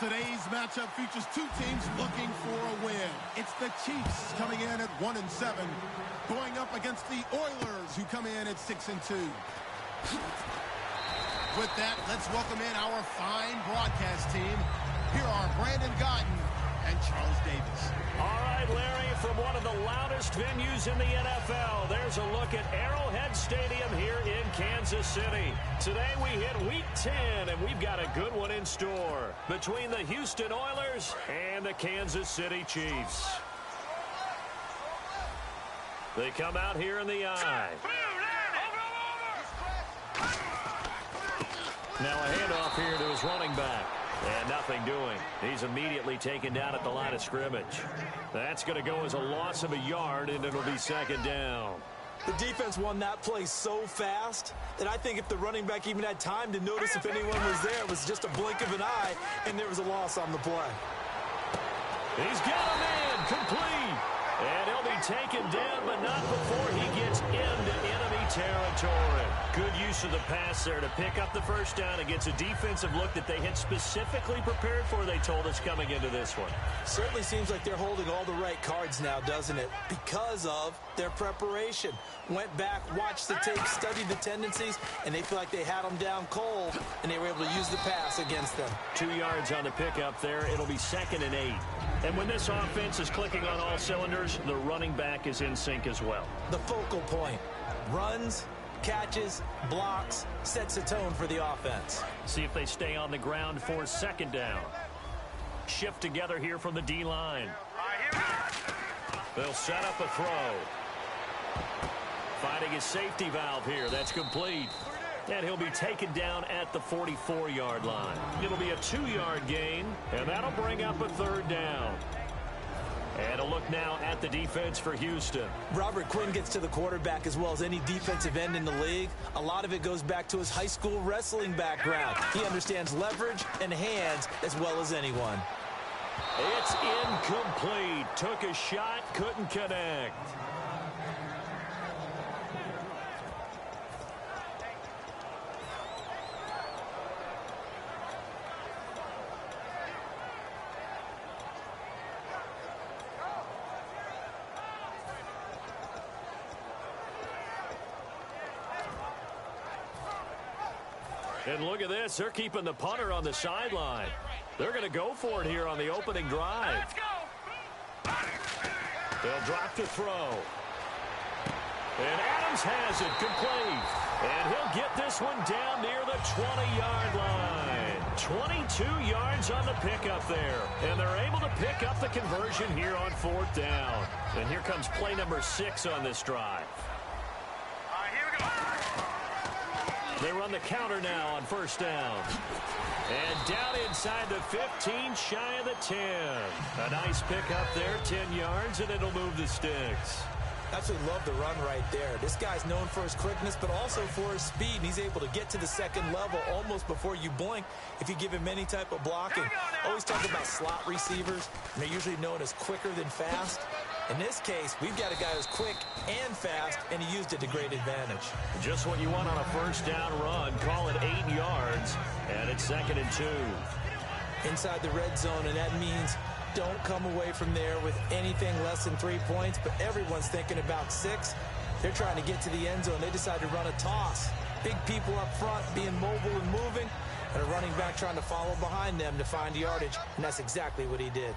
Today's matchup features two teams looking for a win. It's the Chiefs coming in at 1-7, going up against the Oilers, who come in at 6-2. With that, let's welcome in our fine broadcast team. Here are Brandon Gotton and Charles Davis. All right, Larry, from one of the loudest venues in the NFL, there's a look at Arrowhead Stadium here in Kansas City. Today we hit Week 10, and we've got a good one in store between the Houston Oilers and the Kansas City Chiefs. They come out here in the eye. Now a handoff here to his running back. And nothing doing. He's immediately taken down at the line of scrimmage. That's going to go as a loss of a yard, and it'll be second down. The defense won that play so fast that I think if the running back even had time to notice if anyone was there, it was just a blink of an eye, and there was a loss on the play. He's got a man complete. And he'll be taken down, but not before he gets into enemy territory. Good use of the pass there to pick up the first down against a defensive look that they had specifically prepared for, they told us, coming into this one. Certainly seems like they're holding all the right cards now, doesn't it? Because of their preparation. Went back, watched the tape, studied the tendencies, and they feel like they had them down cold, and they were able to use the pass against them. 2 yards on the pickup there. It'll be 2nd and 8. And when this offense is clicking on all cylinders, the running back is in sync as well. The focal point. Runs, catches, blocks, sets a tone for the offense. See if they stay on the ground for second down. Shift together here from the D-line. They'll set up a throw. Finding his safety valve here. That's complete. And he'll be taken down at the 44-yard line. It'll be a 2-yard gain, and that'll bring up a third down. And a look now at the defense for Houston. Robert Quinn gets to the quarterback as well as any defensive end in the league. A lot of it goes back to his high school wrestling background. He understands leverage and hands as well as anyone. It's incomplete. Took a shot, couldn't connect. And look at this. They're keeping the punter on the sideline. They're going to go for it here on the opening drive. They'll drop the throw. And Adams has it complete. And he'll get this one down near the 20-yard line. 22 yards on the pickup there. And they're able to pick up the conversion here on 4th down. And here comes play number 6 on this drive. They run the counter now on 1st down. And down inside the 15, shy of the 10. A nice pickup there, 10 yards, and it'll move the sticks. Absolutely love the run right there. This guy's known for his quickness, but also for his speed. And he's able to get to the second level almost before you blink if you give him any type of blocking. Always talk about slot receivers, and they're usually known as quicker than fast. In this case, we've got a guy who's quick and fast, and he used it to great advantage. Just what you want on a 1st down run. Call it 8 yards, and it's 2nd and 2. Inside the red zone, and that means don't come away from there with anything less than 3 points, but everyone's thinking about 6. They're trying to get to the end zone. They decide to run a toss. Big people up front being mobile and moving, and a running back trying to follow behind them to find yardage, and that's exactly what he did.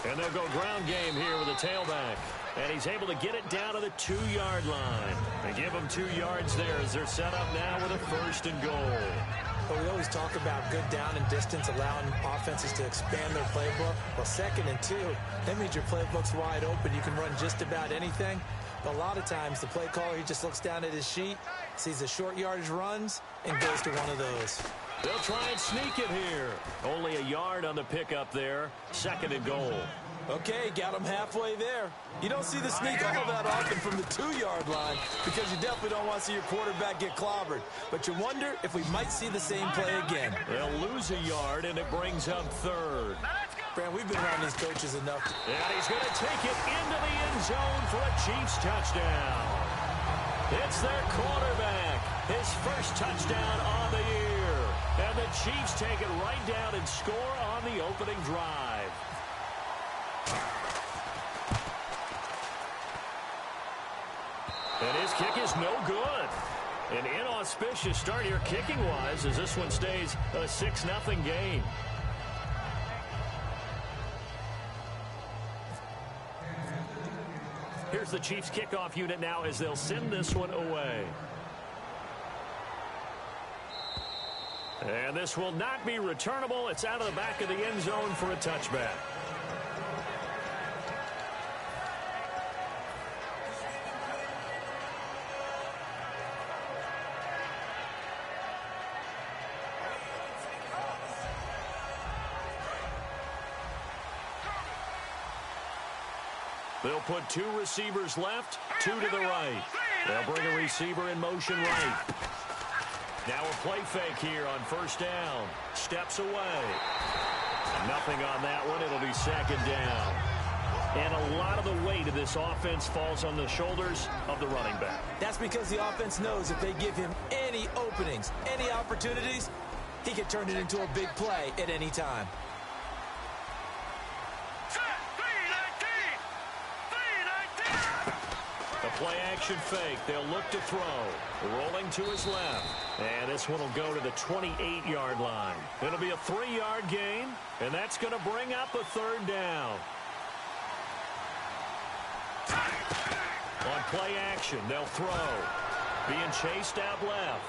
And they'll go ground game here with a tailback. And he's able to get it down to the 2-yard line. They give him 2 yards there as they're set up now with a 1st and goal. Well, we always talk about good down and distance, allowing offenses to expand their playbook. Well, 2nd and 2, that means your playbook's wide open. You can run just about anything. But a lot of times, the play caller, he just looks down at his sheet, sees the short yardage runs, and goes to one of those. They'll try and sneak it here. Only a yard on the pickup there. 2nd and goal. Okay, got him halfway there. You don't see the sneak all that often from the 2-yard line because you definitely don't want to see your quarterback get clobbered. But you wonder if we might see the same play again. They'll lose a yard, and it brings up 3rd. Fran, we've been around these coaches enough. And he's going to take it into the end zone for a Chiefs touchdown. It's their quarterback. His first touchdown on the year. And the Chiefs take it right down and score on the opening drive. And his kick is no good. An inauspicious start here kicking-wise as this one stays a 6-0 game. Here's the Chiefs kickoff unit now as they'll send this one away. And this will not be returnable. It's out of the back of the end zone for a touchback. They'll put 2 receivers left, 2 to the right. They'll bring a receiver in motion right. Now a play fake here on first down. Steps away. Nothing on that one. It'll be second down. And a lot of the weight of this offense falls on the shoulders of the running back. That's because the offense knows if they give him any openings, any opportunities, he can turn it into a big play at any time. Play action fake. They'll look to throw. Rolling to his left. And this one will go to the 28-yard line. It'll be a 3-yard gain, and that's going to bring up a third down. On play action, they'll throw. Being chased out left.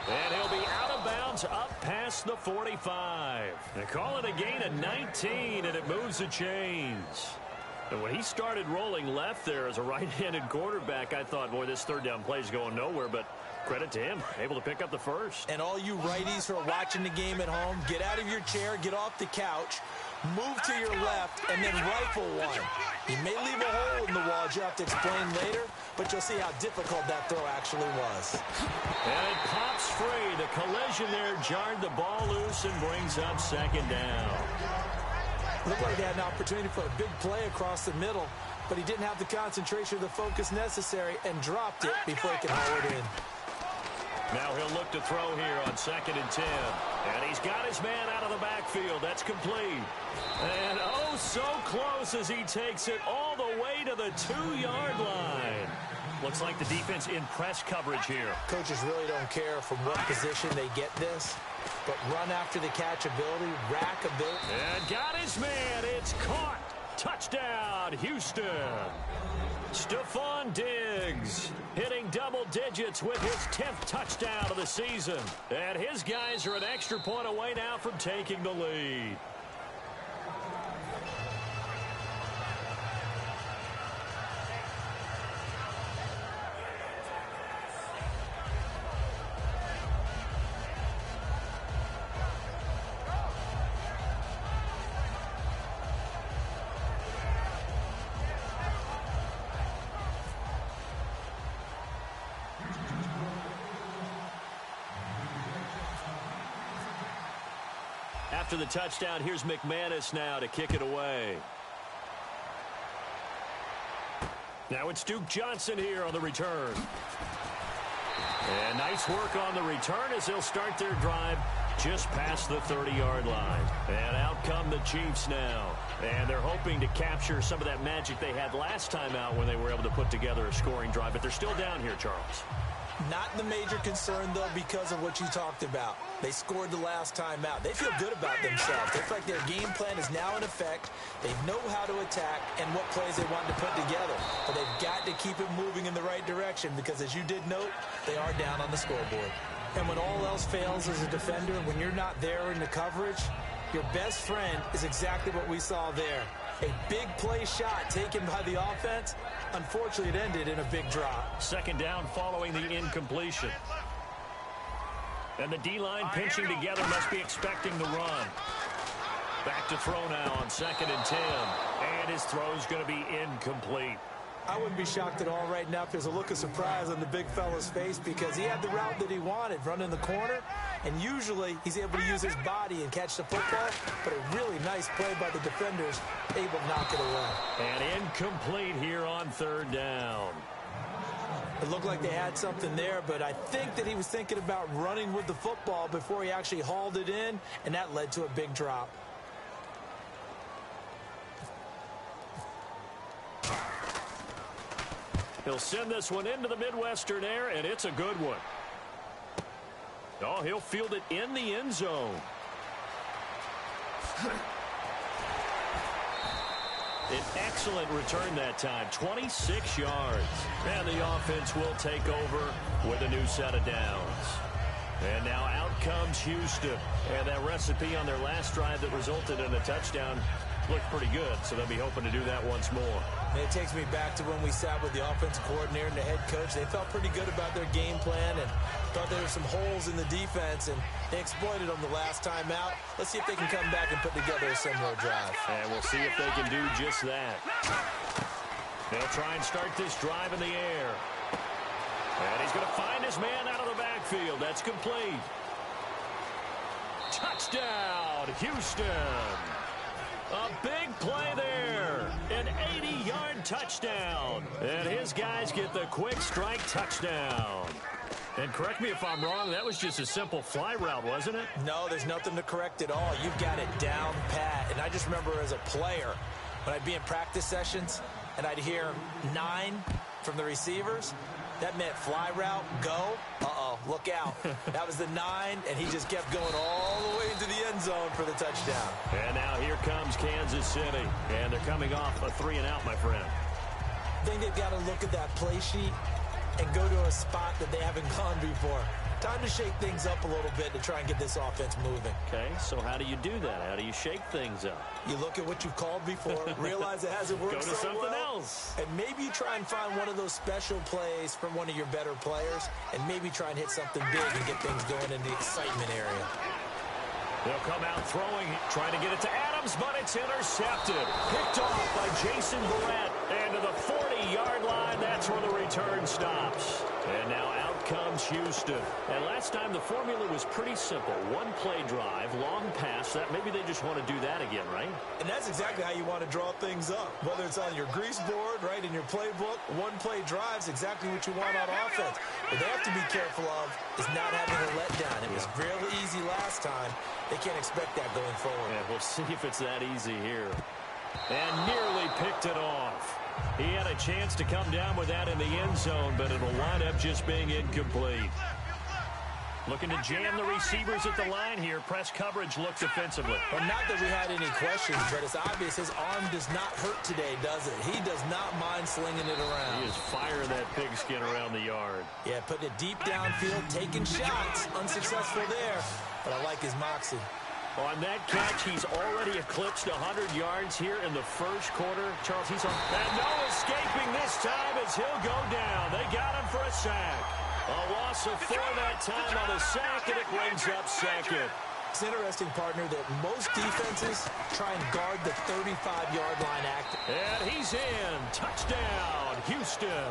And he'll be out of bounds up past the 45. They call it a gain of 19, and it moves the chains. And when he started rolling left there as a right-handed quarterback, I thought, boy, this third down play is going nowhere, but credit to him, able to pick up the first. And all you righties who are watching the game at home, get out of your chair, get off the couch, move to your left, and then rifle one. He may leave a hole in the wall, you'll have to explain later, but you'll see how difficult that throw actually was. And it pops free. The collision there jarred the ball loose and brings up second down. Looked like he had an opportunity for a big play across the middle, but he didn't have the concentration or the focus necessary and dropped it before he could haul it in. Now he'll look to throw here on 2nd and 10. And he's got his man out of the backfield. That's complete. And oh, so close as he takes it all the way to the 2-yard line. Looks like the defense in press coverage here. Coaches really don't care from what position they get this, but run after the catch ability, rack ability. And got his man. It's caught. Touchdown, Houston. Stephon Diggs hitting double digits with his 10th touchdown of the season. And his guys are an extra point away now from taking the lead. After the touchdown, here's McManus now to kick it away. Now it's Duke Johnson here on the return. And nice work on the return as they'll start their drive just past the 30-yard line. And out come the Chiefs now. And they're hoping to capture some of that magic they had last time out when they were able to put together a scoring drive. But they're still down here, Charles. Not the major concern, though, because of what you talked about. They scored the last time out. They feel good about themselves. They feel like their game plan is now in effect. They know how to attack and what plays they want to put together. But they've got to keep it moving in the right direction because, as you did note, they are down on the scoreboard. And when all else fails as a defender, when you're not there in the coverage, your best friend is exactly what we saw there. A big play shot taken by the offense. Unfortunately, it ended in a big drop. Second down following the incompletion. And the D-line pinching together must be expecting the run. Back to throw now on 2nd and 10. And his throw's going to be incomplete. I wouldn't be shocked at all right now if there's a look of surprise on the big fella's face because he had the route that he wanted, running the corner, and usually he's able to use his body and catch the football, but a really nice play by the defenders, able to knock it away. And incomplete here on 3rd down. It looked like they had something there, but I think that he was thinking about running with the football before he actually hauled it in, and that led to a big drop. He'll send this one into the Midwestern air, and it's a good one. Oh, he'll field it in the end zone. An excellent return that time, 26 yards. And the offense will take over with a new set of downs. And now out comes Houston. And that recipe on their last drive that resulted in a touchdown looked pretty good, so they'll be hoping to do that once more. And it takes me back to when we sat with the offensive coordinator and the head coach. They felt pretty good about their game plan and thought there were some holes in the defense, and they exploited them the last time out. Let's see if they can come back and put together a similar drive. And we'll see if they can do just that. They'll try and start this drive in the air. And he's going to find his man out of the backfield. That's complete. Touchdown, Houston. A big play there. An 80-yard touchdown. And his guys get the quick strike touchdown. And correct me if I'm wrong, that was just a simple fly route, wasn't it? No, there's nothing to correct at all. You've got it down pat. And I just remember as a player, when I'd be in practice sessions and I'd hear 9 from the receivers, that meant fly route, go. Uh-oh, look out. That was the 9, and he just kept going all the way into the end zone for the touchdown. And now here comes Kansas City. And they're coming off a 3-and-out, my friend. I think they've got to look at that play sheet and go to a spot that they haven't gone before. Time to shake things up a little bit to try and get this offense moving. Okay, so how do you do that? How do you shake things up? You look at what you've called before, realize it hasn't worked Go to so something well, else. and maybe you try and find one of those special plays from one of your better players, and maybe try and hit something big and get things going in the excitement area. They'll come out throwing, trying to get it to Adams, but it's intercepted. Picked off by Jason Barrett. And to the 40-yard line, that's where the return stops. And now out comes Houston. And last time the formula was pretty simple. One play drive, long pass. That maybe they just want to do that again, right? And that's exactly how you want to draw things up. Whether it's on your grease board, right, in your playbook, one play drive's exactly what you want on offense. What they have to be careful of is not having a letdown. It was real easy last time. They can't expect that going forward. Yeah, we'll see if it's that easy here. And nearly picked it off. He had a chance to come down with that in the end zone, but it'll wind up just being incomplete. Looking to jam the receivers at the line here. Press coverage looks defensively. Well, not that we had any questions, but it's obvious his arm does not hurt today, does it? He does not mind slinging it around. He is firing that pigskin around the yard. Yeah, putting it deep downfield, taking shots. Unsuccessful there, but I like his moxie. On that catch, he's already eclipsed 100 yards here in the first quarter. Charles, he's on. And no escaping this time as he'll go down. They got him for a sack. A loss of 4 that time on the sack, and it brings up second. It's interesting, partner, that most defenses try and guard the 35-yard line active. And he's in. Touchdown, Houston.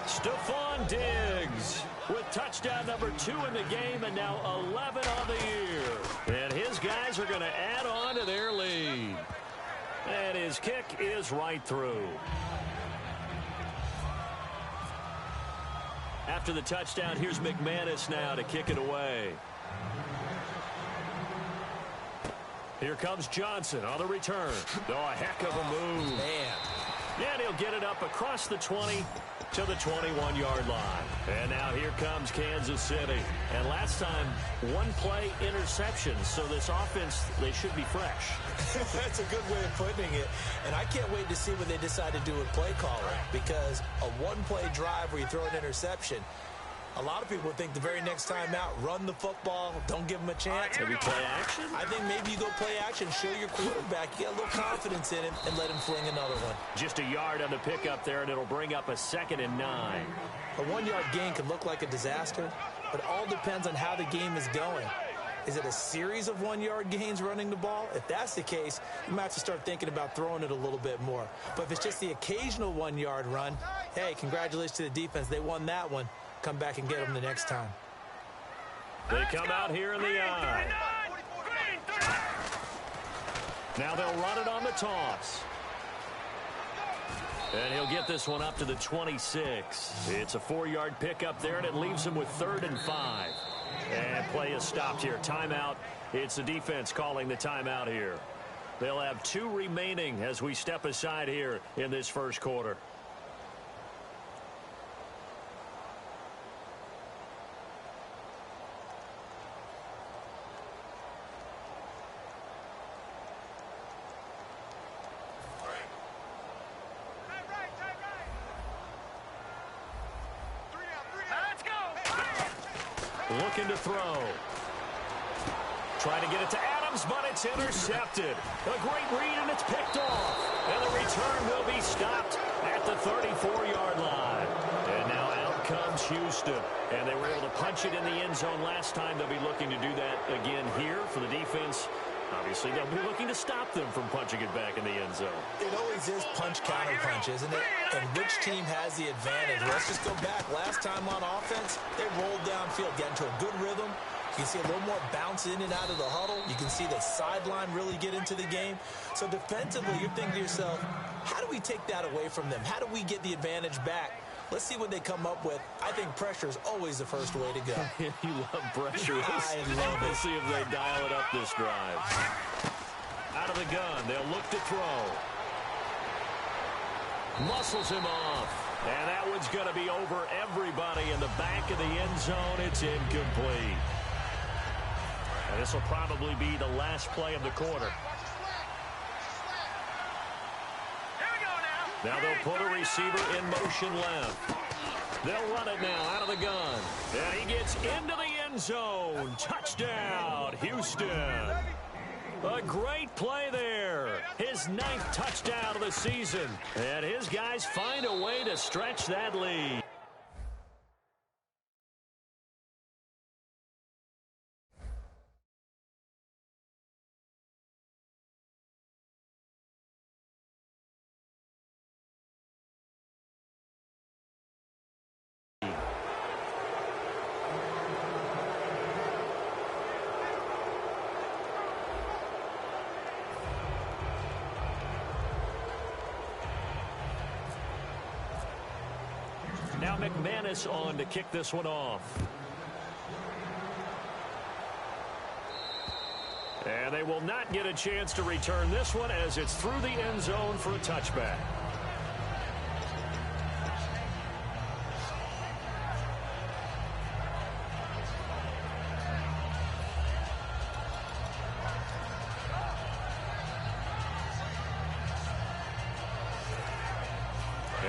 Stephon Diggs with touchdown number 2 in the game and now 11 on the year. And his guys are going to add on to their lead. And his kick is right through. After the touchdown, here's McManus now to kick it away. Here comes Johnson on the return. Oh, a heck of a move. Man. And he'll get it up across the 20 to the 21-yard line. And now here comes Kansas City. And last time, one play interception. So this offense, they should be fresh. That's a good way of putting it. And I can't wait to see what they decide to do with play calling. Because a one-play drive where you throw an interception, a lot of people think the very next time out, run the football, don't give them a chance. Maybe play action? I think maybe you go play action, show your quarterback, you get a little confidence in him, and let him fling another one. Just a yard on the pickup there, and it'll bring up a 2nd and 9. A 1-yard gain can look like a disaster, but it all depends on how the game is going. Is it a series of 1-yard gains running the ball? If that's the case, you might have to start thinking about throwing it a little bit more. But if it's just the occasional 1-yard run, hey, congratulations to the defense. They won that one. Come back and get them the next time. They come out here in the eye. Now they'll run it on the toss. And he'll get this one up to the 26. It's a 4-yard pickup there, and it leaves him with 3rd and 5. And play is stopped here. Timeout. It's the defense calling the timeout here. They'll have 2 remaining as we step aside here in this first quarter. Looking to throw. Trying to get it to Adams, but it's intercepted. A great read, and it's picked off. And the return will be stopped at the 34-yard line. And now out comes Houston. And they were able to punch it in the end zone last time. They'll be looking to do that again here for the defense. Obviously, they'll be looking to stop them from punching it back in the end zone. It always is punch-counter-punch, isn't it? And which team has the advantage? Let's just go back. Last time on offense, they rolled downfield, got into a good rhythm. You can see a little more bounce in and out of the huddle. You can see the sideline really get into the game. So defensively, you're thinking to yourself, how do we take that away from them? How do we get the advantage back? Let's see what they come up with. I think pressure is always the first way to go. You love pressure. I love it. Let's see if they dial it up this drive. Out of the gun, they'll look to throw. Muscles him off. And that one's going to be over everybody in the back of the end zone. It's incomplete. And this will probably be the last play of the quarter. Now they'll put a receiver in motion left. They'll run it now out of the gun. And he gets into the end zone. Touchdown, Houston. A great play there. His 9th touchdown of the season. And his guys find a way to stretch that lead. Now McManus on to kick this one off. And they will not get a chance to return this one as it's through the end zone for a touchback.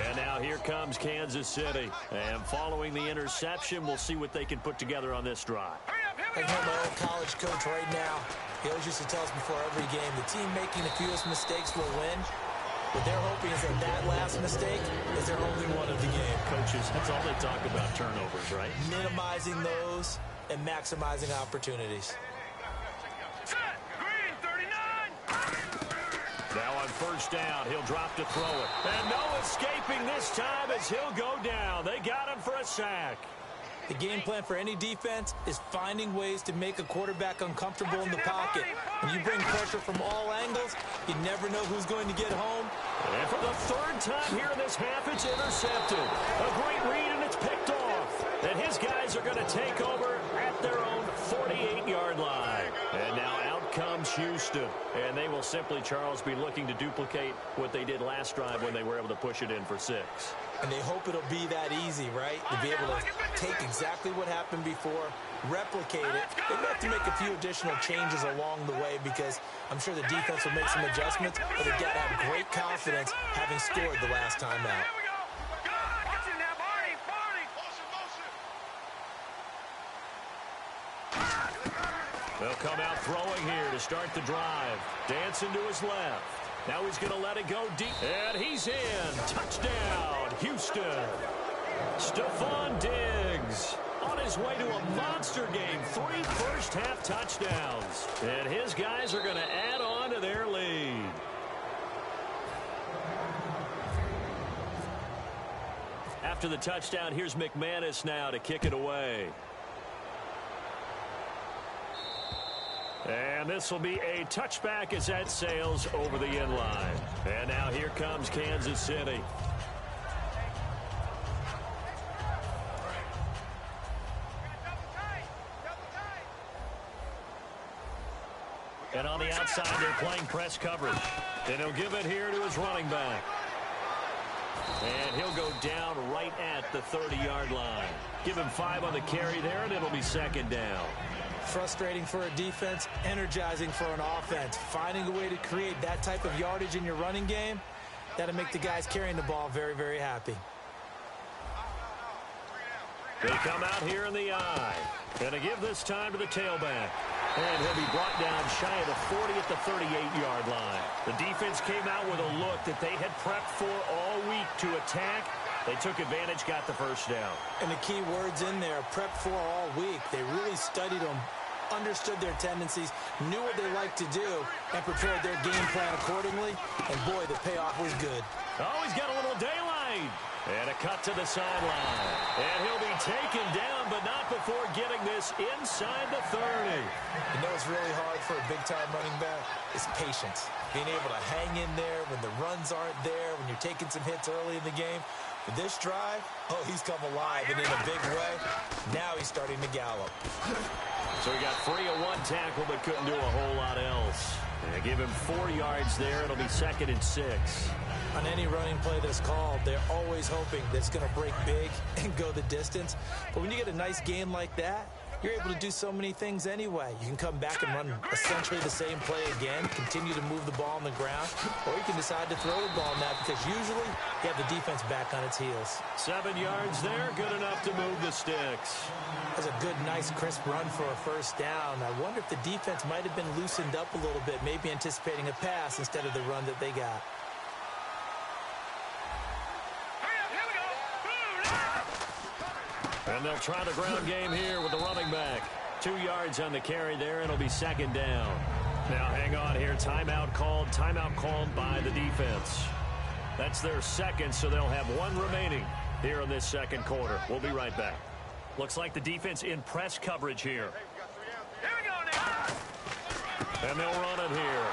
And now here comes Kansas City. And following the interception, we'll see what they can put together on this drive. I can hear my old college coach right now. He always used to tell us before every game, the team making the fewest mistakes will win. What they're hoping is that that last mistake is their only one of the game. Coaches, that's all they talk about, turnovers, right? Minimizing those and maximizing opportunities. Now on first down, he'll drop to throw it. And no escaping this time as he'll go down. They got him for a sack. The game plan for any defense is finding ways to make a quarterback uncomfortable in the pocket. When you bring pressure from all angles, you never know who's going to get home. And for the 3rd time here in this half, it's intercepted. A great read, and it's picked off. And his guys are going to take over at their own 48-yard line. And now out comes Houston. And they will simply, Charles, be looking to duplicate what they did last drive when they were able to push it in for 6. And they hope it'll be that easy, right? To be able to take exactly what happened before, replicate it. They may have to make a few additional changes along the way because I'm sure the defense will make some adjustments, but they've got to have great confidence having scored the last time out. They'll come out throwing here to start the drive. Dancing to his left. Now he's going to let it go deep. And he's in. Touchdown, Houston. Stephon Diggs on his way to a monster game. 3 first-half touchdowns. And his guys are going to add on to their lead. After the touchdown, here's McManus now to kick it away. And this will be a touchback as that sails over the end line. And now here comes Kansas City. And on the outside, they're playing press coverage. And he'll give it here to his running back. And he'll go down right at the 30-yard line. Give him 5 on the carry there, and it'll be second down. Frustrating for a defense, energizing for an offense. Finding a way to create that type of yardage in your running game, that'll make the guys carrying the ball very, very happy. They come out here in the eye. And to give this time to the tailback. And he'll be brought down shy of the 40 at the 38-yard line. The defense came out with a look that they had prepped for all week to attack. They took advantage, got the first down. And the key words in there, prepped for all week. They really studied them, understood their tendencies, knew what they liked to do, and prepared their game plan accordingly. And boy, the payoff was good. Oh, he's got a little daylight. And a cut to the sideline. And he'll be taken down, but not before getting this inside the 30. You know what's really hard for a big-time running back? Is patience. Being able to hang in there when the runs aren't there, when you're taking some hits early in the game. But this drive, oh, he's come alive and in a big way. Now he's starting to gallop. So he got free of one tackle, but couldn't do a whole lot else. And give him 4 yards there. It'll be 2nd and 6. On any running play that's called, they're always hoping that it's going to break big and go the distance. But when you get a nice game like that, you're able to do so many things anyway. You can come back and run essentially the same play again, continue to move the ball on the ground, or you can decide to throw the ball now because usually you have the defense back on its heels. 7 yards there, good enough to move the sticks. That's a good, nice, crisp run for a first down. I wonder if the defense might have been loosened up a little bit, maybe anticipating a pass instead of the run that they got. And they'll try the ground game here with the running back. 2 yards on the carry there. It'll be 2nd down. Now hang on here. Timeout called by the defense. That's their second, so they'll have 1 remaining here in this second quarter. We'll be right back. Looks like the defense in press coverage here. And they'll run it here.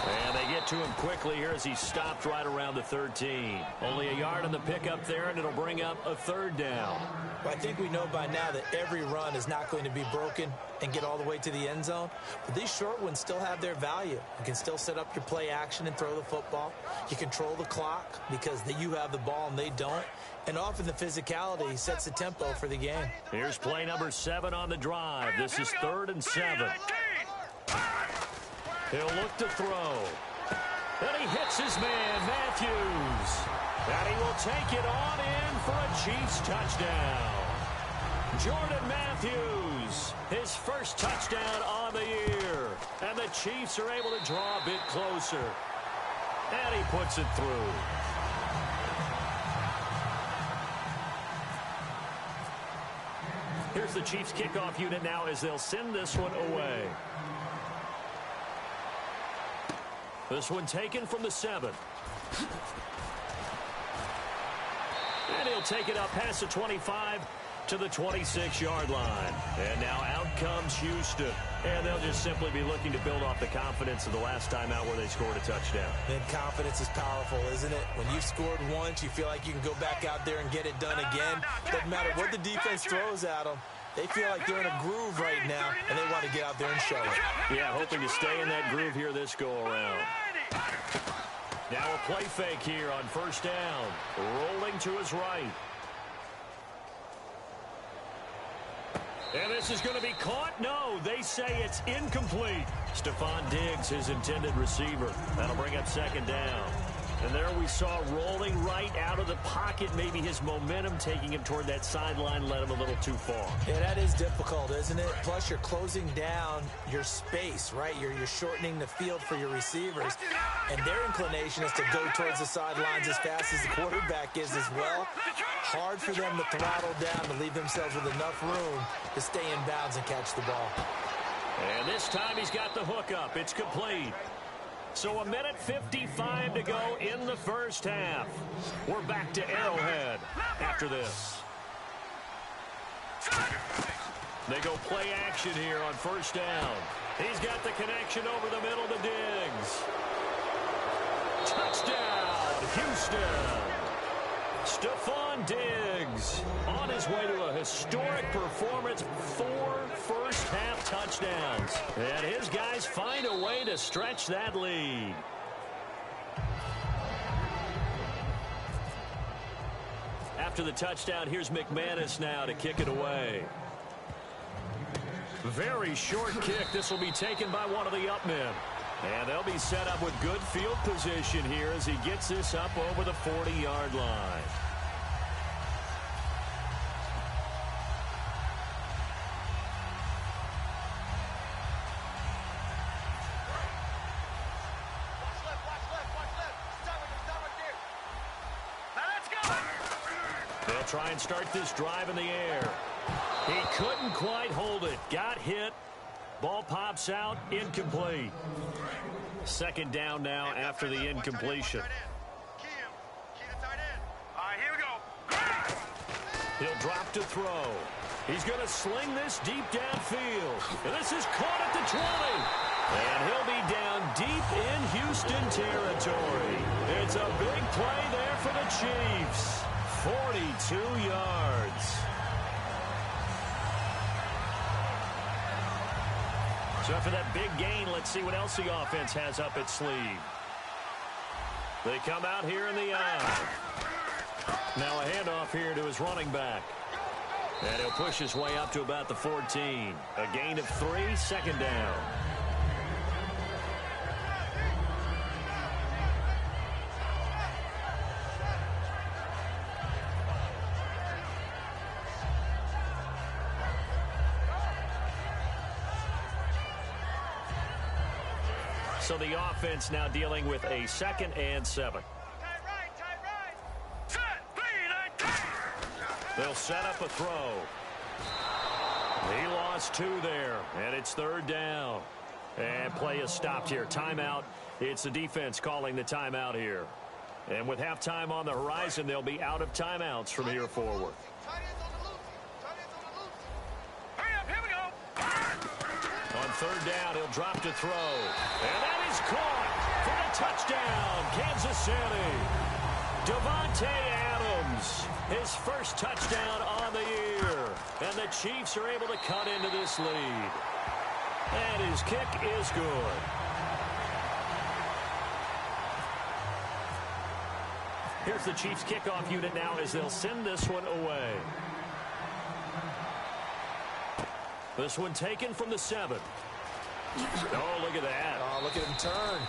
And they get to him quickly here as he stopped right around the 13. Only a yard on the pickup there, and it'll bring up a 3rd down. Well, I think we know by now that every run is not going to be broken and get all the way to the end zone. But these short ones still have their value. You can still set up your play action and throw the football. You control the clock because you have the ball and they don't. And often the physicality sets the tempo for the game. Here's play number 7 on the drive. This is 3rd and 7. He'll look to throw. And he hits his man, Matthews. And he will take it on in for a Chiefs touchdown. Jordan Matthews, his first touchdown on the year. And the Chiefs are able to draw a bit closer. And he puts it through. Here's the Chiefs kickoff unit now as they'll send this one away. This one taken from the 7. And he'll take it up past the 25 to the 26-yard line. And now out comes Houston. And they'll just simply be looking to build off the confidence of the last time out where they scored a touchdown. And confidence is powerful, isn't it? When you've scored once, you feel like you can go back out there and get it done again. Doesn't matter what the defense throws at them. They feel like they're in a groove right now, and they want to get out there and show it. Yeah, hoping to stay in that groove here this go-around. Now a play fake here on 1st down. Rolling to his right. And this is going to be caught. No, they say it's incomplete. Stephon Diggs, his intended receiver. That'll bring up 2nd down. And there we saw rolling right out of the pocket. Maybe his momentum taking him toward that sideline led him a little too far. Yeah, that is difficult, isn't it? Plus, you're closing down your space, right? You're shortening the field for your receivers. And their inclination is to go towards the sidelines as fast as the quarterback is as well. Hard for them to throttle down to leave themselves with enough room to stay in bounds and catch the ball. And this time he's got the hook up. It's complete. So 1:55 to go in the first half. We're back to Arrowhead after this. They go play action here on 1st down. He's got the connection over the middle to Diggs. Touchdown, Houston. Stephon Diggs on his way to a historic performance. 4 first-half touchdowns. touchdowns. And his guys find a way to stretch that lead. After the touchdown, here's McManus now to kick it away. Very short kick. This will be taken by one of the up men. And they'll be set up with good field position here as he gets this up over the 40-yard line. They'll try and start this drive in the air. He couldn't quite hold it. Got hit. Ball pops out. Incomplete. Second down now after the incompletion. Here we go. He'll drop to throw. He's going to sling this deep downfield. And this is caught at the 20. And he'll be down deep in Houston territory. It's a big play there for the Chiefs. 42 yards. So after that big gain, let's see what else the offense has up its sleeve. They come out here in the eye. Now a handoff here to his running back. And he'll push his way up to about the 14. A gain of 3, second down. So the offense now dealing with a 2nd and 7. They'll set up a throw. He lost 2 there, and it's 3rd down. And play is stopped here. Timeout. It's the defense calling the timeout here. And with halftime on the horizon, they'll be out of timeouts from here forward. On 3rd down, he'll drop to throw. And that is caught for the touchdown, Kansas City. Devontae Adams, his first touchdown on the year. And the Chiefs are able to cut into this lead. And his kick is good. Here's the Chiefs kickoff unit now as they'll send this one away. This one taken from the 7. Oh, look at that. Oh, look at him turn.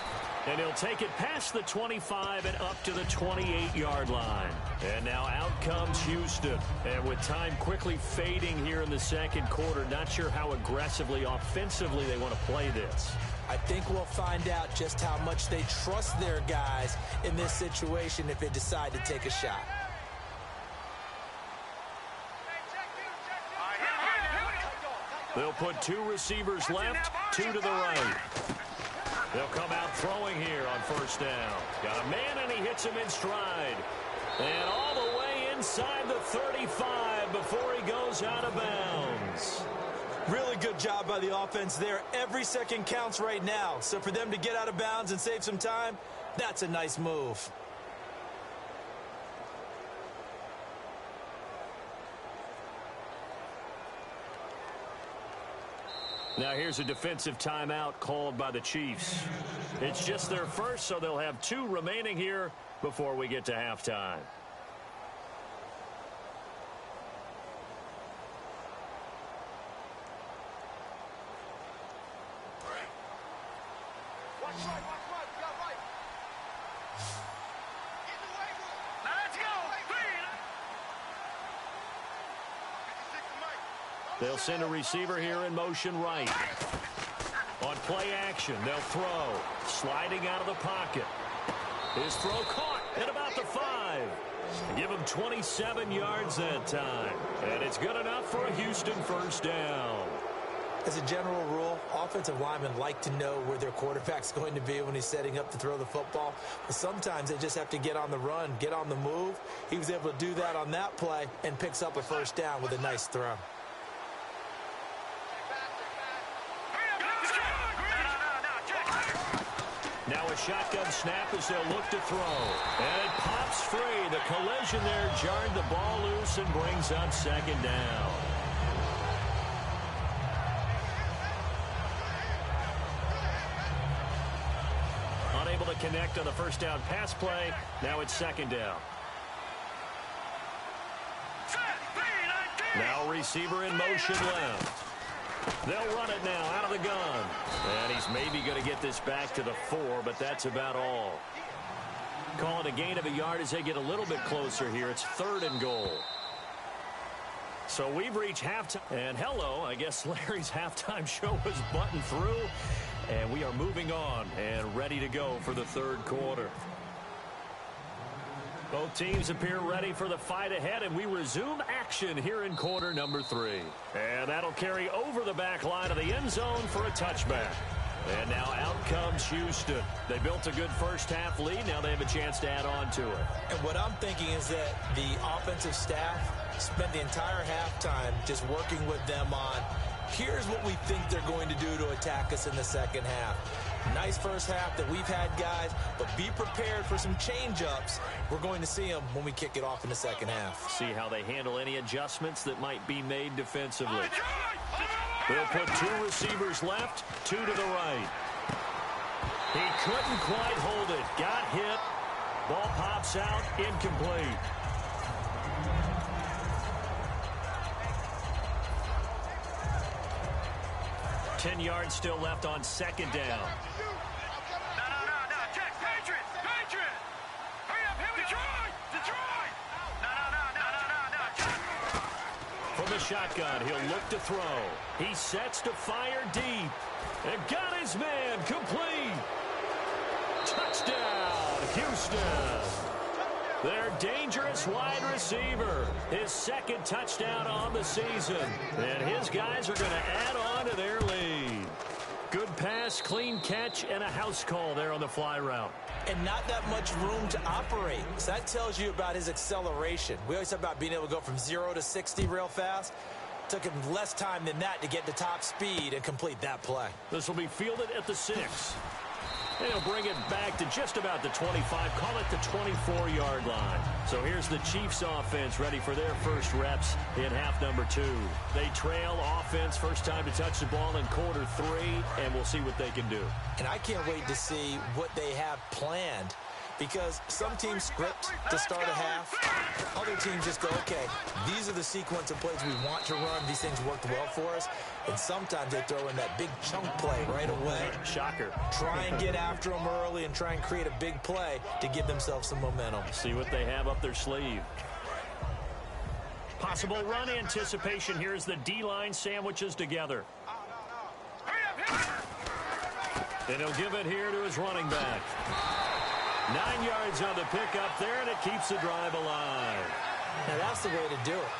And he'll take it past the 25 and up to the 28-yard line. And now out comes Houston. And with time quickly fading here in the second quarter, not sure how aggressively, offensively they want to play this. I think we'll find out just how much they trust their guys in this situation if they decide to take a shot. They'll put 2 receivers left, 2 to the right. They'll come out throwing here on 1st down. Got a man, and he hits him in stride. And all the way inside the 35 before he goes out of bounds. Really good job by the offense there. Every second counts right now. So for them to get out of bounds and save some time, that's a nice move. Now here's a defensive timeout called by the Chiefs. It's just their first, so they'll have 2 remaining here before we get to halftime. They'll send a receiver here in motion right. On play action, they'll throw. Sliding out of the pocket. His throw caught at about the 5. Give him 27 yards that time. And it's good enough for a Houston 1st down. As a general rule, offensive linemen like to know where their quarterback's going to be when he's setting up to throw the football. But sometimes they just have to get on the run, get on the move. He was able to do that on that play and picks up a 1st down with a nice throw. Now a shotgun snap as they'll look to throw. And it pops free. The collision there jarred the ball loose and brings up 2nd down. to connect on the first down pass play. Now it's second down. Now receiver in motion left. They'll run it now out of the gun. And he's maybe going to get this back to the 4, but that's about all. Call it a gain of a yard as they get a little bit closer here. It's 3rd and goal. So we've reached halftime. And hello, I guess Larry's halftime show was buttoned through. And we are moving on and ready to go for the 3rd quarter. Both teams appear ready for the fight ahead, and we resume action here in quarter number 3. And that'll carry over the back line of the end zone for a touchback. And now out comes Houston. They built a good first-half lead. Now they have a chance to add on to it. And what I'm thinking is that the offensive staff spent the entire halftime just working with them on, here's what we think they're going to do to attack us in the second half. Nice first half that we've had, guys, but be prepared for some change-ups. We're going to see them when we kick it off in the second half. See how they handle any adjustments that might be made defensively. They'll put 2 receivers left, 2 to the right. He couldn't quite hold it. Got hit. Ball pops out, incomplete. Ten yards still left on second down. No. Check. Patriots. Hurry up. Here we go. Detroit. No. From the shotgun, he'll look to throw. He sets to fire deep. And got his man complete. Touchdown, Houston. Their dangerous wide receiver. His 2nd touchdown on the season. And his guys are going to add on to their lead. Good pass, clean catch, and a house call there on the fly route. And not that much room to operate. So that tells you about his acceleration. We always talk about being able to go from 0 to 60 real fast. Took him less time than that to get to top speed and complete that play. This will be fielded at the 6. And he'll bring it back to just about the 25, call it the 24-yard line. So here's the Chiefs offense ready for their first reps in half number 2. They trail offense, first time to touch the ball in quarter 3, and we'll see what they can do. And I can't wait to see what they have planned, because some teams script to start a half. Other teams just go, okay, these are the sequence of plays we want to run. These things worked well for us. And sometimes they throw in that big chunk play right away. Shocker. Try and get after them early and try and create a big play to give themselves some momentum. See what they have up their sleeve. Possible run anticipation here as the D-line sandwiches together. And he'll give it here to his running back. 9 yards on the pickup there, and it keeps the drive alive. Now that's the way to do it.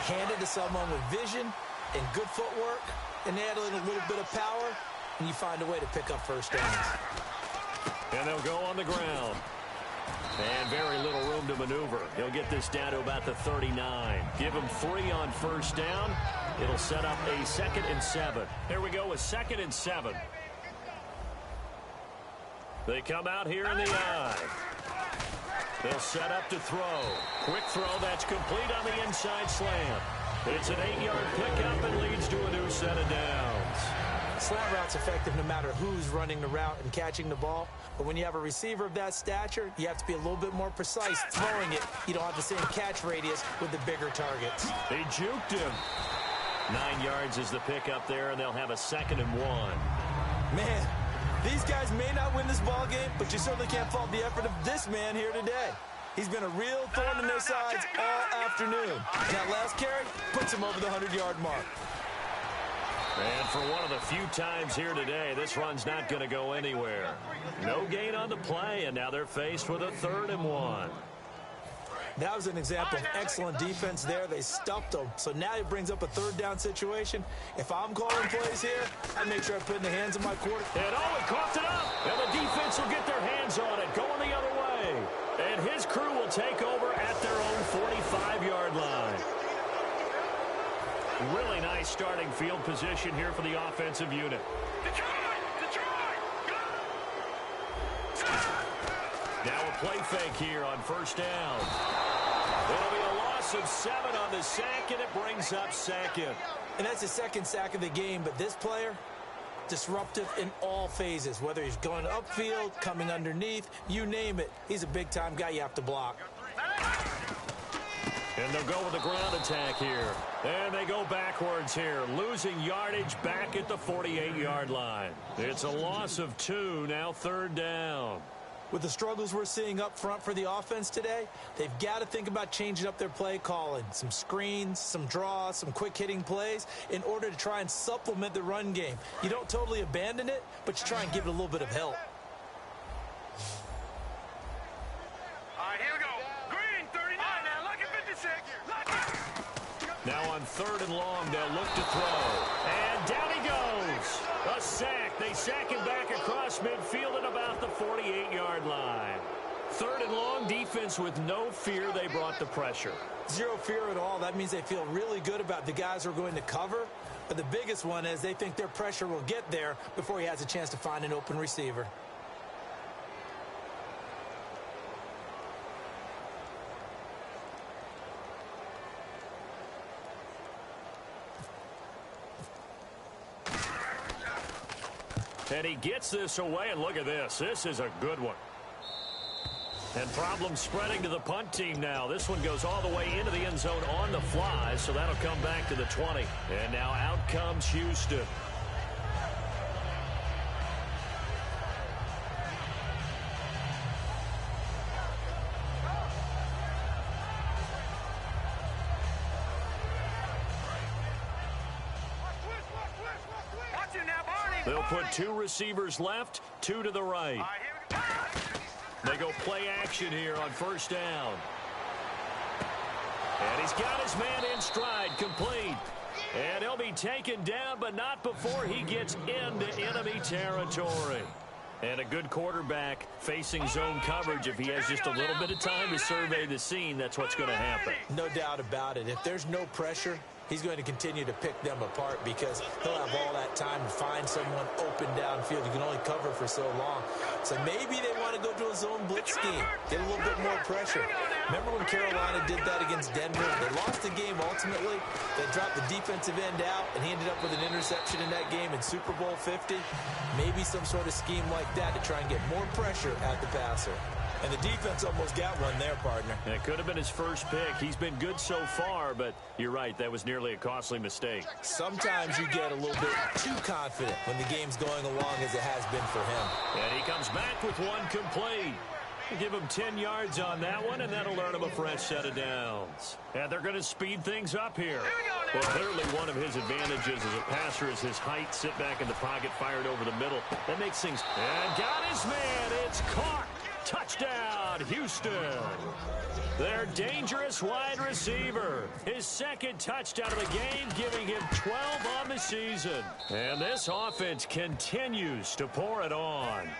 Hand it to someone with vision and good footwork, and add a little bit of power, and you find a way to pick up first downs. And they'll go on the ground. And very little room to maneuver. He'll get this down to about the 39. Give him 3 on first down. It'll set up a 2nd and 7. Here we go with 2nd and 7. They come out here in the eye. They'll set up to throw. Quick throw that's complete on the inside slant. It's an 8-yard pickup and leads to a new set of downs. Slant route's effective no matter who's running the route and catching the ball. But when you have a receiver of that stature, you have to be a little bit more precise throwing it. You don't have the same catch radius with the bigger targets. They juked him. 9 yards is the pickup there, and they'll have a 2nd and 1. Man, these guys may not win this ball game, but you certainly can't fault the effort of this man here today. He's been a real thorn in their sides all afternoon. And that last carry puts him over the 100-yard mark. And for one of the few times here today, this run's not going to go anywhere. No gain on the play, and now they're faced with a 3rd and 1. That was an example of excellent defense there. They stuffed them. So now it brings up a 3rd down situation. If I'm calling plays here, I make sure I put it in the hands of my quarterback. And he coughed it up. And the defense will get their hands on it, going the other way. And his crew will take over at their own 45-yard line. Really nice starting field position here for the offensive unit. Now a play fake here on first down. It'll be a loss of 7 on the sack, and it brings up 2nd. And that's the 2nd sack of the game, but this player disruptive in all phases, whether he's going upfield, coming underneath, you name it. He's a big-time guy you have to block. And they'll go with the ground attack here. And they go backwards here, losing yardage back at the 48-yard line. It's a loss of 2, now 3rd down. With the struggles we're seeing up front for the offense today, they've got to think about changing up their play calling. Some screens, some draws, some quick-hitting plays in order to try and supplement the run game. You don't totally abandon it, but you try and give it a little bit of help. All right, here we go. Green, 39. Now look at 56. Now on 3rd and long, they'll look to throw. And down he goes. A sack. They sack him back across midfield at about the 48-yard line. 3rd and long, defense with no fear. They brought the pressure. Zero fear at all. That means they feel really good about the guys who are going to cover. But the biggest one is they think their pressure will get there before he has a chance to find an open receiver. And he gets this away, and look at this. This is a good one. And problems spreading to the punt team now. This one goes all the way into the end zone on the fly, so that'll come back to the 20. And now out comes Houston. They'll put 2 receivers left, 2 to the right. They go play action here on 1st down. And he's got his man in stride, complete. And he'll be taken down, but not before he gets into enemy territory. And a good quarterback facing zone coverage. If he has just a little bit of time to survey the scene, that's what's going to happen. No doubt about it. If there's no pressure, he's going to continue to pick them apart because he'll have all that time to find someone open downfield. You can only cover for so long. So maybe they want to go to a zone blitz scheme, get a little bit more pressure. Remember when Carolina did that against Denver? They lost the game ultimately. They dropped the defensive end out, and he ended up with an interception in that game in Super Bowl 50. Maybe some sort of scheme like that to try and get more pressure at the passer. And the defense almost got one there, partner. And it could have been his first pick. He's been good so far, but you're right, that was nearly a costly mistake. Sometimes you get a little bit too confident when the game's going along as it has been for him. And he comes back with one complete. Give him 10 yards on that one, and that'll earn him a fresh set of downs. And they're going to speed things up here. Well, clearly one of his advantages as a passer is his height. Sit back in the pocket, fired over the middle. That makes things... And got his man. It's caught. Touchdown, Houston. Their dangerous wide receiver. His 2nd touchdown of the game, giving him 12 on the season. And this offense continues to pour it on.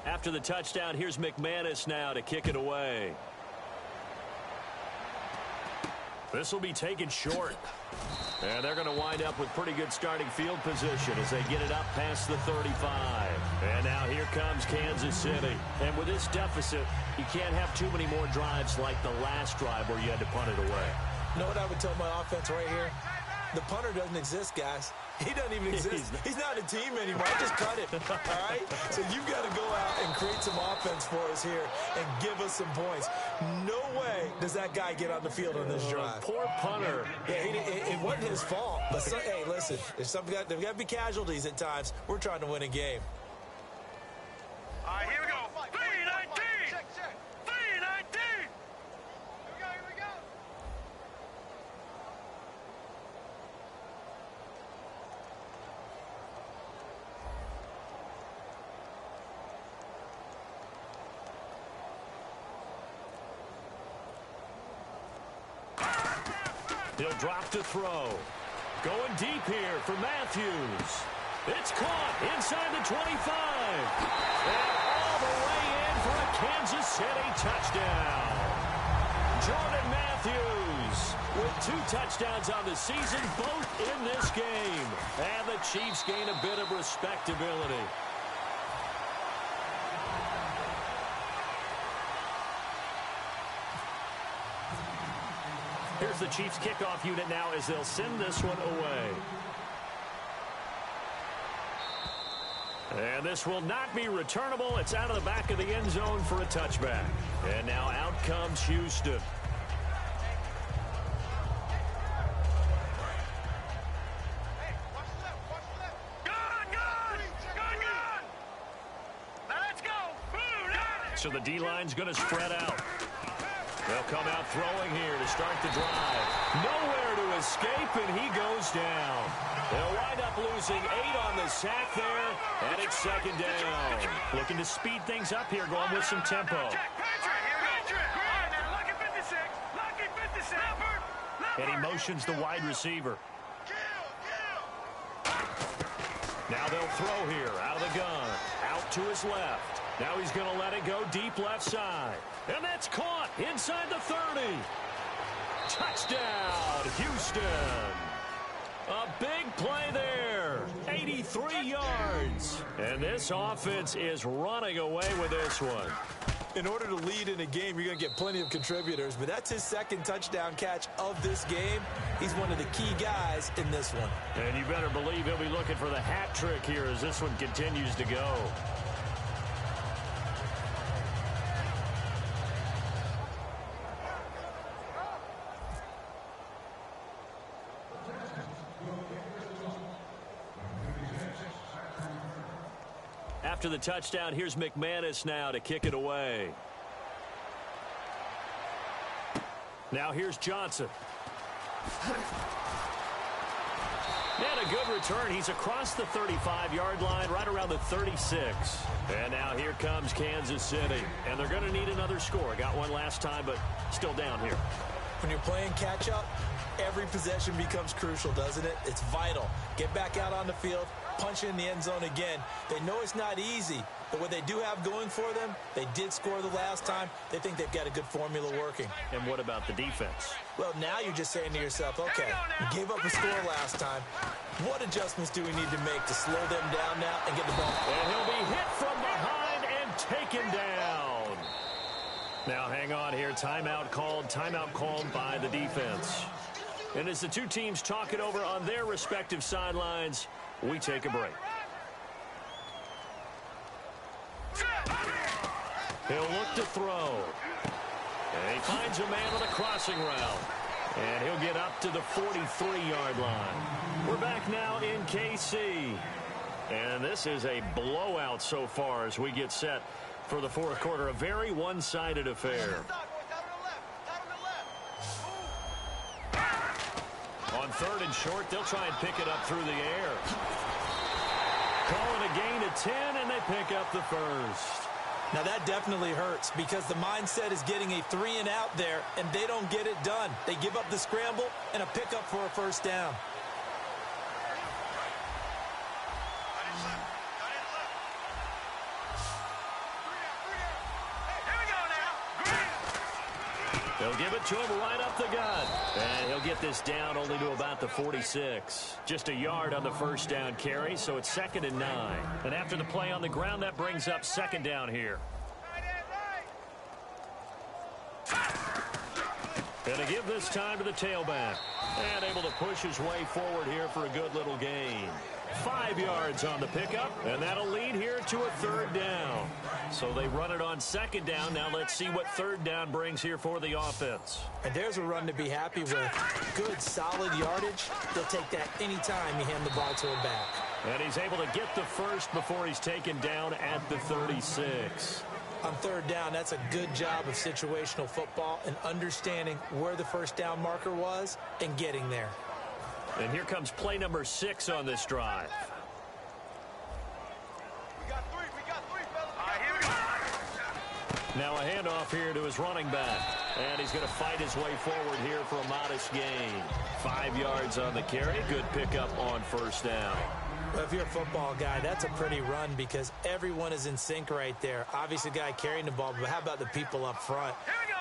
After the touchdown, here's McManus now to kick it away. This will be taken short. And they're going to wind up with pretty good starting field position as they get it up past the 35. And now here comes Kansas City. And with this deficit, you can't have too many more drives like the last drive where you had to punt it away. You know what I would tell my offense right here? The punter doesn't exist, guys. He doesn't even exist. He's not a team anymore. I just cut it, all right? So you've got to go out and create some offense for us here and give us some points. No way does that guy get on the field on this drive. Poor punter. Yeah, it wasn't his fault. But, hey, listen, there's there's got to be casualties at times. We're trying to win a game. All right, here we go. 3-19. 3-19. Here we go. He'll drop to throw. Going deep here for Matthews. It's caught inside the 25. And all the way in for a Kansas City touchdown. Jordan Matthews with 2 touchdowns on the season, both in this game. And the Chiefs gain a bit of respectability. Here's the Chiefs kickoff unit now as they'll send this one away. And this will not be returnable. It's out of the back of the end zone for a touchback. And now out comes Houston. So the D-line's going to spread out. They'll come out throwing here to start the drive. Nowhere to escape, and he goes down. They'll wind up losing 8 on the sack there, and it's second down. Looking to speed things up here, going with some tempo. And he motions the wide receiver. Now they'll throw here out of the gun, out to his left. Now he's going to let it go deep left side. And that's caught inside the 30. Touchdown, Houston. A big play there. 83 yards. And this offense is running away with this one. In order to lead in a game, you're going to get plenty of contributors, but that's his second touchdown catch of this game. He's one of the key guys in this one. And you better believe he'll be looking for the hat trick here as this one continues to go. After the touchdown, here's McManus now to kick it away. Now here's Johnson. And a good return. He's across the 35-yard line, right around the 36. And now here comes Kansas City. And they're going to need another score. Got one last time, but still down here. When you're playing catch-up, every possession becomes crucial, doesn't it? It's vital. Get back out on the field, punch in the end zone again. They know it's not easy, but what they do have going for them, they did score the last time. They think they've got a good formula working. And what about the defense? Well, now you're just saying to yourself, okay, you gave up a score last time. What adjustments do we need to make to slow them down now and get the ball? And he'll be hit from behind and taken down. Now hang on here. Timeout called by the defense. And as the two teams talk it over on their respective sidelines, we take a break. He'll look to throw. And he finds a man on a crossing route. And he'll get up to the 43-yard line. We're back now in KC. And this is a blowout so far as we get set for the fourth quarter. A very one-sided affair. On third and short, they'll try and pick it up through the air. Calling a gain of 10, and they pick up the first. Now that definitely hurts because the mindset is getting a 3-and-out there, and they don't get it done. They give up the scramble and a pickup for a first down. They'll give it to him right up the gut. And he'll get this down only to about the 46. Just a yard on the first down carry, so it's 2nd and 9. And after the play on the ground, that brings up 2nd down here. And to give this time to the tailback. And able to push his way forward here for a good little gain. 5 yards on the pickup, and that'll lead here to a 3rd down. So they run it on 2nd down. Now let's see what 3rd down brings here for the offense. And there's a run to be happy with. Good, solid yardage. They'll take that anytime you hand the ball to him back. And he's able to get the first before he's taken down at the 36. On 3rd down, that's a good job of situational football and understanding where the first down marker was and getting there. And here comes play number 6 on this drive. We got three, fellas. All right, here we go. Now a handoff here to his running back. And he's going to fight his way forward here for a modest gain. 5 yards on the carry. Good pickup on first down. Well, if you're a football guy, that's a pretty run because everyone is in sync right there. Obviously, the guy carrying the ball, but how about the people up front?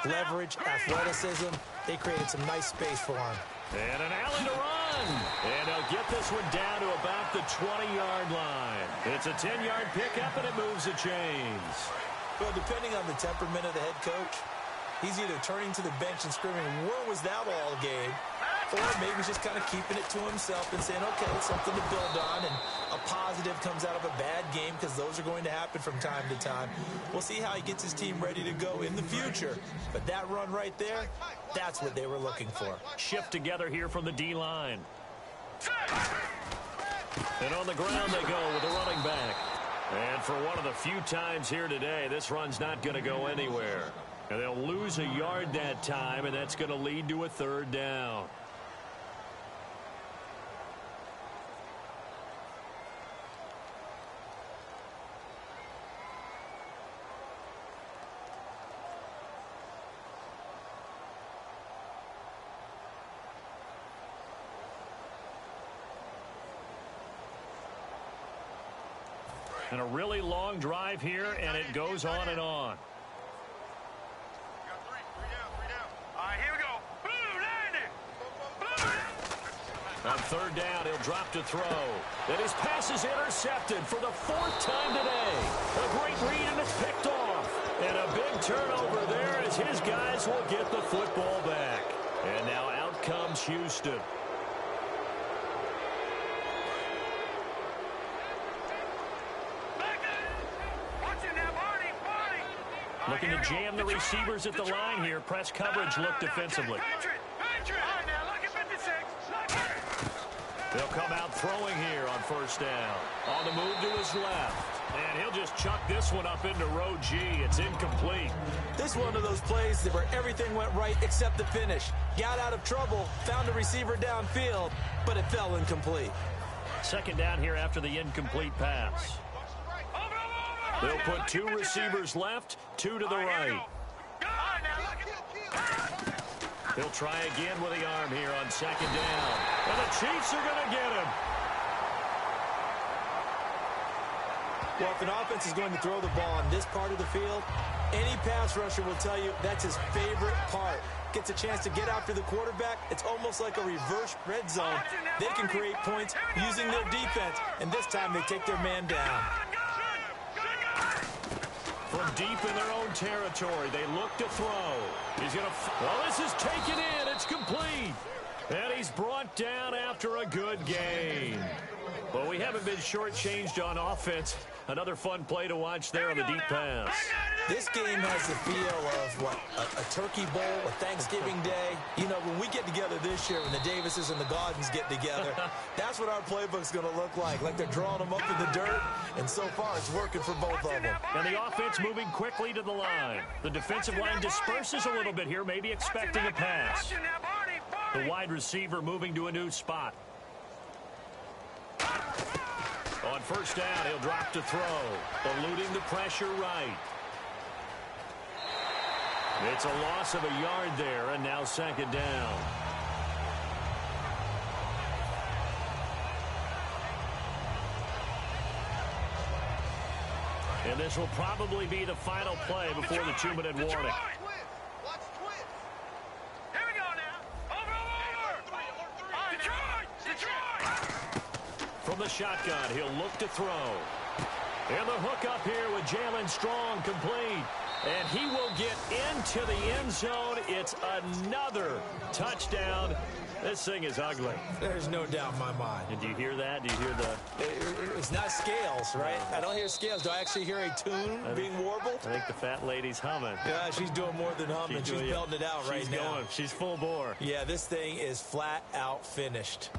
Leverage, athleticism, they created some nice space for him. And an alley to run. And he'll get this one down to about the 20-yard line. It's a 10-yard pickup, and it moves the chains. Well, depending on the temperament of the head coach, He's either turning to the bench and screaming, where was that all game? Or maybe he's just kind of keeping it to himself and saying, okay, it's something to build on, and a positive comes out of a bad game because those are going to happen from time to time. We'll see how he gets his team ready to go in the future. But that run right there, that's what they were looking for. Shift together here from the D-line. And on the ground they go with the running back. And for one of the few times here today, this run's not going to go anywhere. And they'll lose a yard that time, and that's going to lead to a third down. And a really long drive here, and it goes on and on. All right, here we go. Blue, landing. Blue. On third down, he'll drop to throw. And his pass is intercepted for the fourth time today. A great read, and it's picked off. And a big turnover there as his guys will get the football back. And now out comes Houston. Looking to jam the receivers at the line here. Press coverage look defensively. They'll come out throwing here on first down. On the move to his left. And he'll just chuck this one up into row G. It's incomplete. This one of those plays where everything went right except the finish. Got out of trouble, found a receiver downfield, but it fell incomplete. Second down here after the incomplete pass. They'll put two receivers left, two to the right. He'll try again with the arm here on second down. And the Chiefs are going to get him. Well, if an offense is going to throw the ball on this part of the field, any pass rusher will tell you that's his favorite part. Gets a chance to get after the quarterback. It's almost like a reverse red zone. They can create points using their defense, and this time they take their man down. From deep in their own territory, they look to throw. He's going to... Well, this is taken in. It's complete. And he's brought down after a good gain. Well, we haven't been shortchanged on offense. Another fun play to watch there on the deep pass. This game has the feel of, what, a turkey bowl, a Thanksgiving day. You know, when we get together this year, when the Davises and the Gaudens get together, that's what our playbook's going to look like. Like they're drawing them up in the dirt, and so far it's working for both of them. And the offense moving quickly to the line. The defensive line disperses a little bit here, maybe expecting a pass. The wide receiver moving to a new spot. On first down, he'll drop to throw, eluding the pressure right. It's a loss of a yard there, and now second down. And this will probably be the final play before the 2-minute warning. From the shotgun, he'll look to throw. And the hook up here with Jalen Strong complete. And he will get into the end zone. It's another touchdown. This thing is ugly. There's no doubt in my mind. And do you hear that? Do you hear the... It's not scales, right? I don't hear scales. Do I actually hear a tune being warbled? I think the fat lady's humming. Yeah, she's doing more than humming. She's belting it out right now. She's full bore. Yeah, this thing is flat out finished.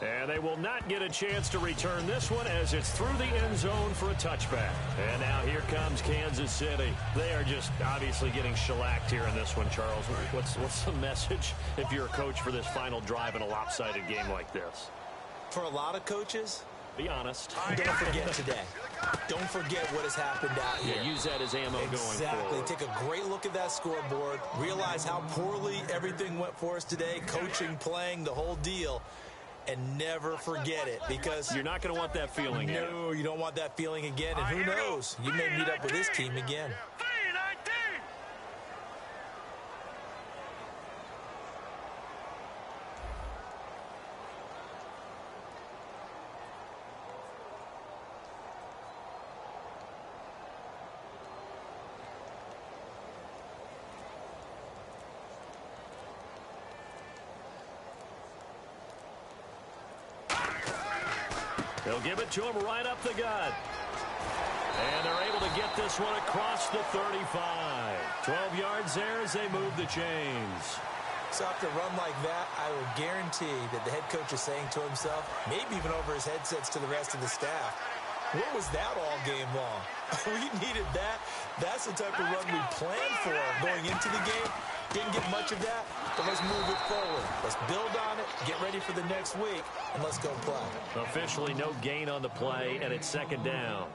And they will not get a chance to return this one as it's through the end zone for a touchback. And now here comes Kansas City. They are just obviously getting shellacked here in this one, Charles. What's the message if you're a coach for this final drive in a lopsided game like this? For a lot of coaches, be honest. Don't forget today. Don't forget what has happened out here. Yeah, use that as ammo going forward. Exactly. Take a great look at that scoreboard. Realize how poorly everything went for us today. Coaching, playing, the whole deal. And never forget it, because you're not going to want that feeling again. No, you don't want that feeling again. And who knows? You may meet up with this team again. They'll give it to him right up the gut. And they're able to get this one across the 35. 12 yards there as they move the chains. So after a run like that, I will guarantee that the head coach is saying to himself, maybe even over his headsets to the rest of the staff, where was that all game long? We needed that. That's the type of run we planned for going into the game. Didn't get much of that, but let's move it forward. Let's build on it, get ready for the next week, and let's go play. Officially no gain on the play, and it's second down.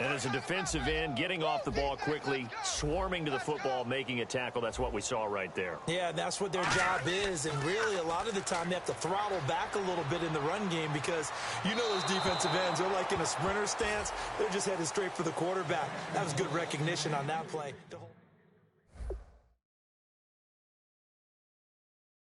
And as a defensive end, getting off the ball quickly, swarming to the football, making a tackle, that's what we saw right there. Yeah, that's what their job is, and really a lot of the time they have to throttle back a little bit in the run game because you know those defensive ends, they're like in a sprinter stance. They're just headed straight for the quarterback. That was good recognition on that play.